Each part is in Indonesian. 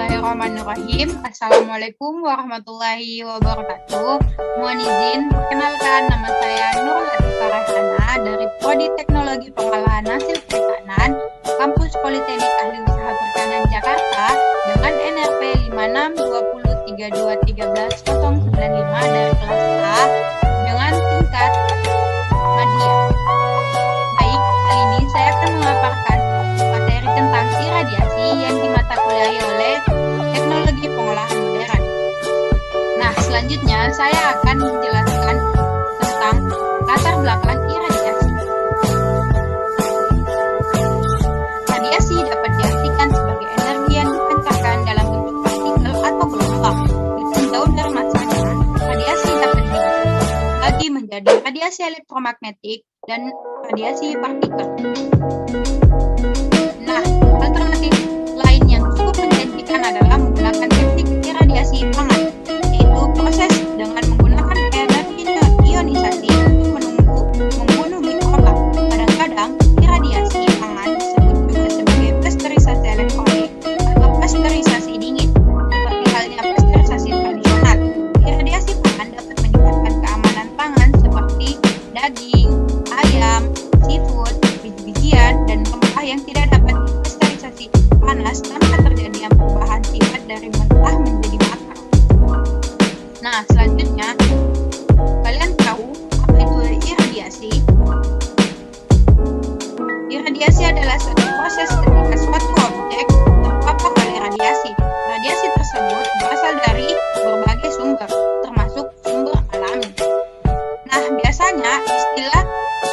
Bismillahirrahmanirrahim. Assalamualaikum warahmatullahi wabarakatuh. Mohon izin, perkenalkan nama saya Nur Latifah Raihana dari Prodi Teknologi Pengolahan Hasil Perikanan, Kampus Politeknik Ahli Usaha Perikanan Jakarta dengan NRP 562032131095 dari kelas A dengan tingkat media. Baik, kali ini saya akan memaparkan materi tentang iradiasi yang dimata kuliahi oleh teknologi pengolahan modern. Nah, selanjutnya saya akan menjelaskan tentang latar belakang iradiasi. Radiasi dapat diartikan sebagai energi yang dipancarkan dalam bentuk partikel atau gelombang. Ditinjau dari masanya, radiasi dapat dibagi menjadi radiasi elektromagnetik dan radiasi partikel. Nah, alternatif lain yang cukup menjanjikan adalah menggunakan teknik iradiasi pangan, yaitu proses dengan menggunakan energi ionisasi untuk membunuh mikroba. Kadang-kadang iradiasi pangan disebut juga sebagai pasteurisasi elektronik atau pasteurisasi dingin. Seperti halnya pasteurisasi tradisional, iradiasi pangan dapat meningkatkan keamanan pangan seperti daging, ayam, seafood, biji-bijian, dan rempah yang tidak dapat dipasteurisasi panas tanpa terjadinya perubahan sifat dari mentah menjadi matang. Nah, selanjutnya, kalian tahu apa itu iradiasi? Iradiasi adalah suatu proses ketika suatu objek terpapar oleh radiasi. Radiasi tersebut berasal dari berbagai sumber, termasuk sumber alami. Nah, biasanya istilah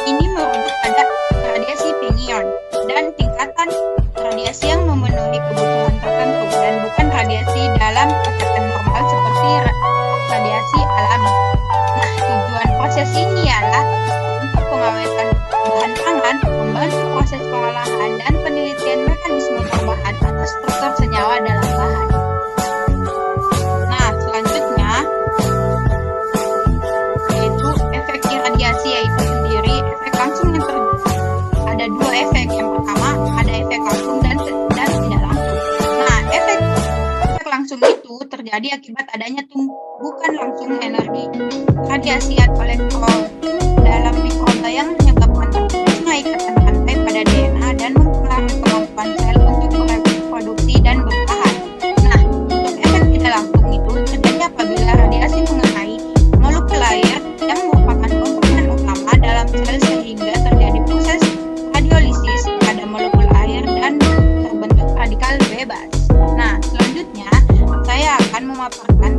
ini merujuk pada radiasi pion dan tingkatan radiasi yang memenuhi kebutuhan tertentu dan bukan radiasi dalam tingkatan normal seperti radiasi alami. Nah, tujuan proses ini ialah untuk pengawetan bahan pangan, membantu proses pengolahan dan penelitian mekanisme perubahan atau struktur senyawa dalam bahan. Nah, selanjutnya yaitu efek iradiasi, yaitu sendiri efek langsung yang terjadi. Ada dua efek. Yang pertama ada efek langsung dan tidak langsung. Nah, efek langsung itu terjadi akibat adanya tumbukan langsung energi radiasi atau elektron dalam mikroba yang menyebabkan terputusnya ikatan rantai pada DNA dan mempengaruhi kemampuan sel untuk bereproduksi dan bertahan. Nah, untuk efek tidak langsung itu terjadi apabila radiasi mengenai molekul air yang merupakan komponen utama dalam sel sehingga terjadi proses radiolisis pada molekul air dan terbentuk radikal bebas. Nah, selanjutnya saya akan memaparkan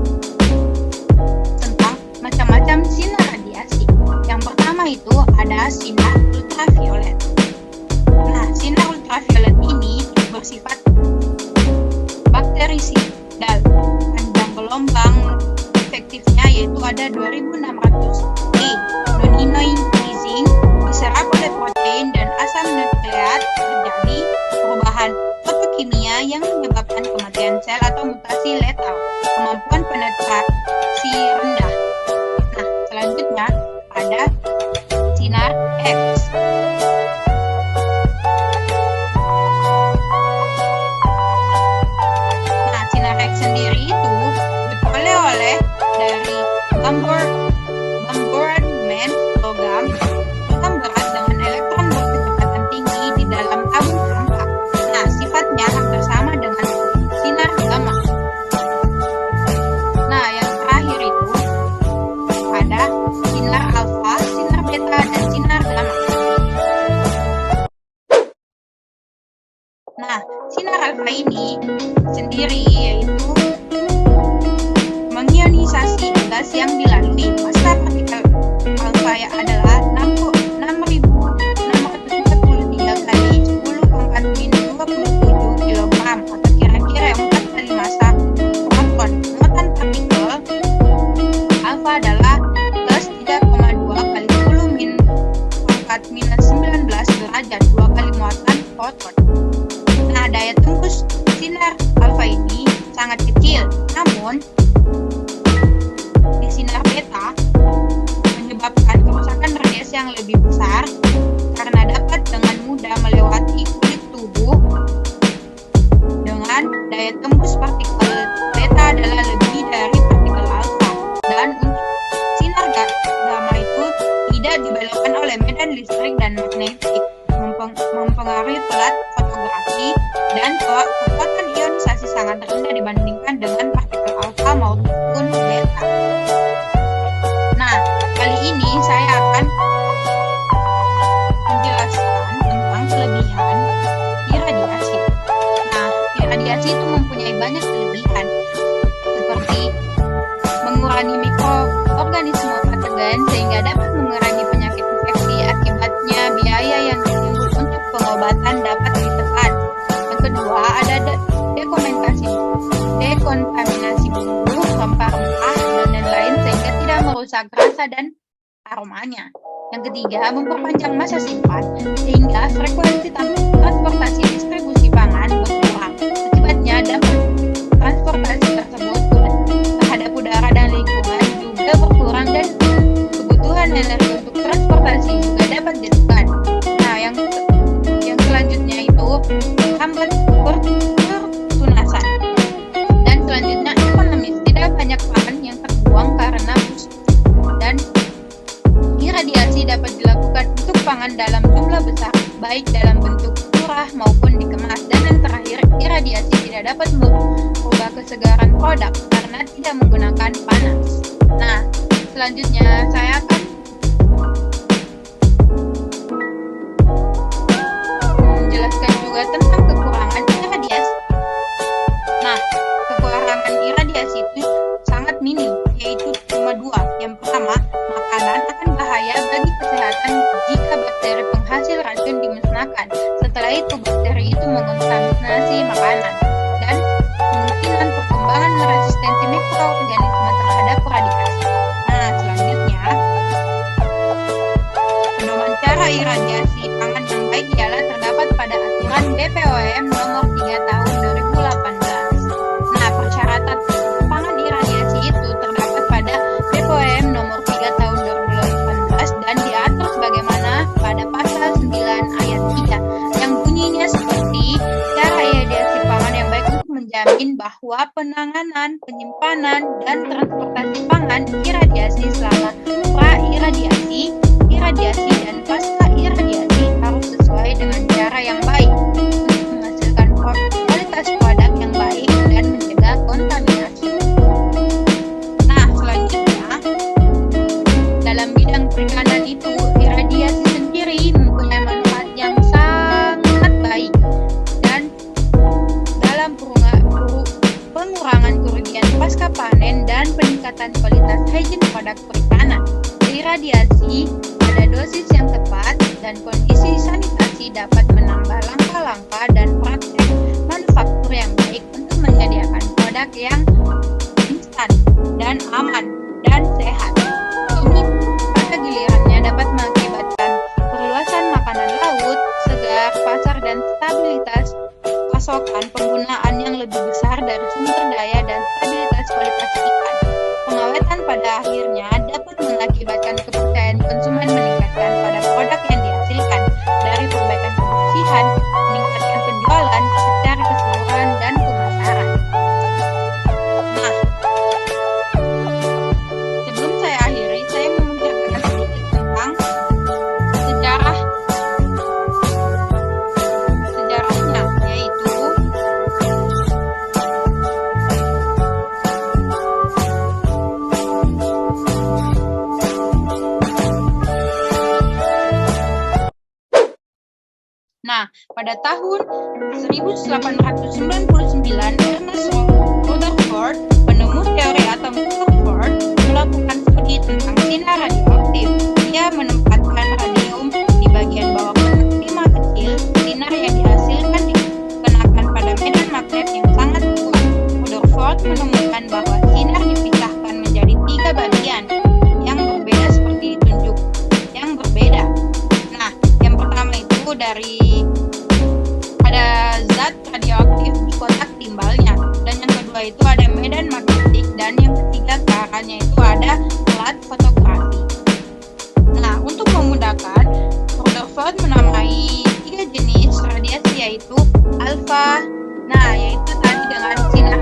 tentang macam-macam sinar radiasi. Yang pertama itu ada sinar ultraviolet. Nah, sinar ultraviolet ini bersifat bakterisidal. Panjang gelombang efektifnya yaitu ada 2600 E. Non-ionizing diserap oleh protein dan asam nukleat, terjadi perubahan fotokimia yang menyebabkan kematian sel atau mutasi letal. Kemampuan penetrasi rendah. Nah, selanjutnya ada sinar X. Nah, sinar X sendiri itu diperoleh oleh dari bombardment logam berat dengan elektron berkecepatan tinggi di dalam tabung hampa. Nah, sifatnya hampir sama dengan sinar gamma. Nah, yang terakhir itu ada sinar alfa, sinar beta, dan sinar gamma. Nah, sinar alfa ini sendiri yaitu mengionisasi gas yang dilalui. Massa partikel alfa adalah 6.643 kali 10 pangkat minus 27 kg atau kira-kira 4 kali massa proton. Muatan partikel alfa adalah plus 3,2 kali 10 pangkat minus 19 derajat, 2 kali muatan proton. Nah, daya tembus sinar alfa ini sangat kecil, namun di sinar beta menyebabkan kerusakan radiasi yang lebih partikel beta adalah lebih dari partikel alfa. Dan untuk sinar gamma itu tidak dibelokkan oleh medan listrik dan magnetik, mempengaruhi pelat fotografi, dan kekuatan ionisasi sangat rendah dibandingkan dengan partikel alfa maupun beta. Nah, kali ini saya akan menjelaskan tentang kelebihan iradiasi. Nah, iradiasi itu mempunyai banyak kelebihan, seperti mengurangi mikroorganisme patogen sehingga dapat mengurangi penyakit infeksi. Akibatnya biaya yang ditimbul untuk pengobatan dapat ditekan. Yang kedua, ada dekontaminasi bumbu, rempah-rempah, dan lain-lain sehingga tidak merusak rasa dan aromanya. Yang ketiga, memperpanjang masa simpan sehingga frekuensi transportasi distribusi pangan berkurang. Akibatnya dampak transportasi tersebut terhadap udara dan lingkungan juga berkurang dan kebutuhan energi untuk transportasi juga dapat ditekan. Nah, yang selanjutnya itu hambat pertunasan. Dan selanjutnya ekonomis, tidak banyak pangan yang terbuang karena dan iradiasi dapat dilakukan untuk pangan dalam jumlah besar, baik dalam bentuk murah maupun dikemas. Dan yang terakhir, iradiasi tidak dapat merubah kesegaran produk karena tidak menggunakan panas. Nah, selanjutnya saya akan menjelaskan juga tentang kekurangan iradiasi. Nah, kekurangan iradiasi itu sangat minim, yaitu cuma dua. Yang pertama, makanan akan bahaya bagi kesehatan jika bakteri penghasil racun dimusnahkan. Setelah itu, bakteri itu mengontaminasi makanan, dan kemungkinan perkembangan resistensi mikroorganisme terhadap radikasi. Nah, selanjutnya, pedoman cara iradiasi pangan yang baik ialah terdapat pada aturan BPOM nomor 3 tahun 2018. Nah, persyaratan pangan iradiasi itu terdapat pada BPOM nomor 3 tahun 2018 dan diatur sebagaimana pada pasal 9 ayat 3 yang bunyinya seperti cara iradiasi pangan yang baik untuk menjamin bahwa penanganan, penyimpanan, dan transportasi pangan iradiasi selama pra-iradiasi, iradiasi, dan pasca-iradiasi harus sesuai dengan cara yang baik untuk menghasilkan kualitas produk yang baik dan mencegah kontaminasi. Nah, selanjutnya, dalam bidang perikanan itu, iradiasi sendiri mempunyai manfaat yang sangat baik dan dalam pengurangan kerugian pasca panen dan peningkatan kualitas hygiene produk perikanan. Iradiasi pada dosis yang tepat dan kondisi sanitasi dapat menambah langkah-langkah dan praktek manufaktur yang baik untuk menyediakan produk yang instan dan aman dan sehat. Ini pada gilirannya dapat mengakibatkan perluasan makanan laut, segar, pasar, dan stabilitas pasokan, penggunaan yang lebih besar dari sumber daya, dan stabilitas kualitas ikan. Pengawetan pada akhirnya dapat mengakibatkan kepercayaan konsumen, meningkatkan pada produk yang dihasilkan dari perbaikan kebersihan, meningkatkan penjualan secara keseluruhan, dan pemasaran. Nah, sebelum saya akhiri, saya mau menceritakan sedikit tentang sejarahnya, yaitu Nah, pada tahun 1899, Ernest Rutherford, penemu teori atom Rutherford, melakukan studi tentang sinar radioaktif. Dia menempatkan radium di bagian bawah kotak timah kecil. Sinar yang dihasilkan dikenakan pada medan magnet yang sangat kuat. Rutherford menemukan bahwa sinar dipisahkan menjadi 3 bagian yang berbeda seperti ditunjuk yang berbeda. Nah, yang pertama itu dari ada zat radioaktif di kotak timbalnya, dan yang kedua itu ada medan magnetik, dan yang ketiga caranya itu ada pelat fotografi. Nah, untuk memudahkan, Rutherford menamai 3 jenis radiasi, yaitu alfa, nah yaitu tadi dengan sinar